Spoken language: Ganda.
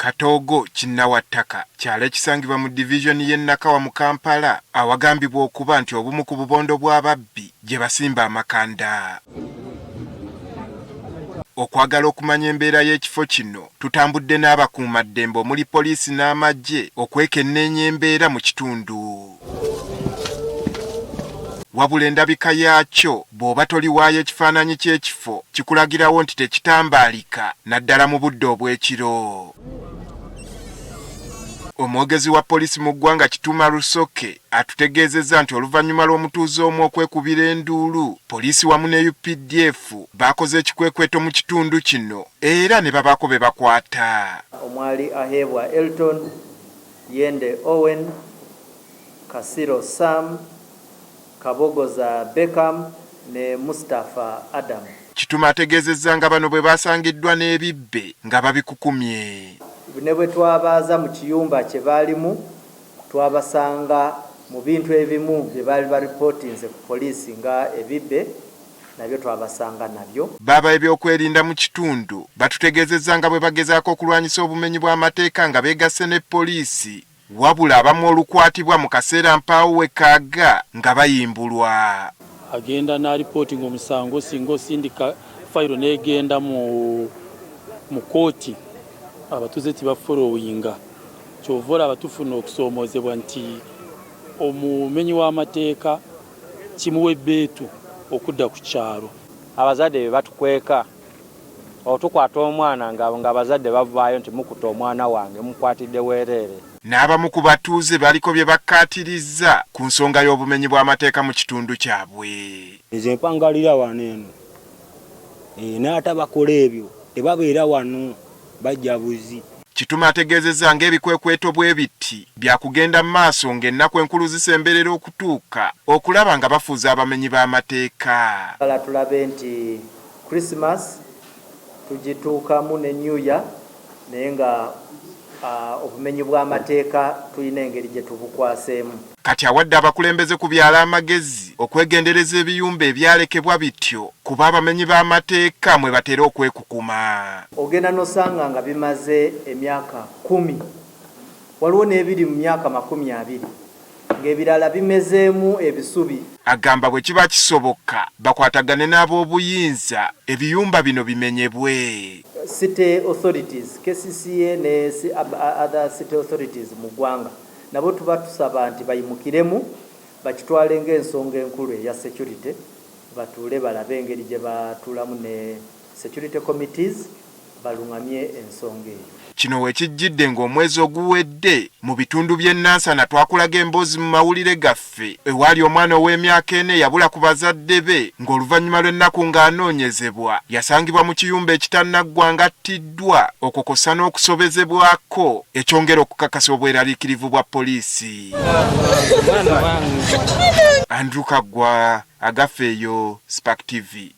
Katogo Kinnawattaka kyalo ekisangibwa mu division y'e Nakawa mu Kampala awagambibwa okuba nti obumu ku bubondo bw'ababbi gye basimba amakanda. Okwagala okumanya embeera y'ekifo kino tutambudde n'abakuumaddembe omuli poliisi n'amagye okwekenneenya embeera mu kitundu. Wabula endabika yaakyo bw'oba toliwaayo ekifaananyi ky'ekifo kikulagirawo nti tekitambaalika naddala mu budde obw'ekiro. Omwogezi wa poliisi mu ggwanga Kituma Lusoke atutegeezezza nti oluvannyuma lw'omutuuze omu okwekubira enduulu, poliisi wamu ne UPDF baakoze ekikwekweto mu kitundu kino era ne babaako be bakwata. Omwali Ahebwa Elton, Yende Owen, Kasiro Sam, Kabogoza Beckham ne Mustafa Adam. Kituma ategeezezza nga bano bwe basangiddwa n'ebibbe nga babikukumye. Ne bwe twabaaza mu kiyumba kye baalimu twabasanga mu bintu ebimu bye baali baripootinze ku poliisi nga ebibbe nabyo twabasanga nabyo. Baba ebyokwerinda mu kitundu batutegeezezza nga bwe bagezaako okulwanyisa obumenyi bw'amateeka nga beegasse ne poliisi, wabula abamu olukwatibwa mu kaseera mpaawo wekaaga nga bayimbulwa. Agenda n'alipootinga omusango singa osindika fayiro n'egenda mu kooti abatuze tibafolowinga. Kyova abatufuna okusoomoozebwa nti omumenyi w'amateeka kimuwa ebbeetu okudda ku kyalo. Abazadde be batukweka otukwata omwana nga abazadde bavaayo nti mukuta omwana wange mukwatidde weereere. N'abamu ku batuuze baliko bye bakkaatirizza ku nsonga y'obumenyi bw'amateeka mu kitundu kyabwe. Nze mpangalira wano eno n'atabakola ebyo tebabeera wano bajja buzi. Kituma ategeezezza ng'ebikwekweto bwe biti byakugenda mu maaso ng'ennaku enkulu zisemberera okutuuka okulaba nga bafuuza abamenyi b'amateeka. Tulabe nti Christmas tugituukamu ne New Year naye nga obumenyi bw'amateeka tulina engeri gye tubukwaseemu. Kati awadde abakulembeze ku byala amagezi okwegendereza ebiyumba ebyalekebwa bityo kuba abamenyi b'amateeka mwe batera okwekukuma. Ogenda n'osanga nga bimaze emyaka 10, waliwo n'ebiri mu myaka 20, ng'ebirala bimezeemu ebisubi. Agamba bwe kiba kisoboka bakwatagane n'ab'obuyinza ebiyumba bino bimenyebwe. City authorities, KCCA ne other city authorities mu ggwanga nabo tuba tusaba nti bayimukiremu bakitwale ng'ensonga enkulu eya security, batuule balabe engeri gye batuulamu ne security committees balungamye ensonga eyo. Kino wekijjidde ng'omwezi oguwedde mu bitundu by'e Nansana twakulaga emboozi mu mawulire gaffe ewaali omwana ow'emyaka 4 yabula ku bazadde be ng'oluvannyuma lw'ennaku ng'anoonyezebwa yasangibwa mu kiyumba ekitannaggwa ng'attiddwa okukosa n'okusobezebwako ekyongera okukakasa obweraliikirivu bwa poliisi. Andrew Kaggwa, Agafeeyo, Spark TV.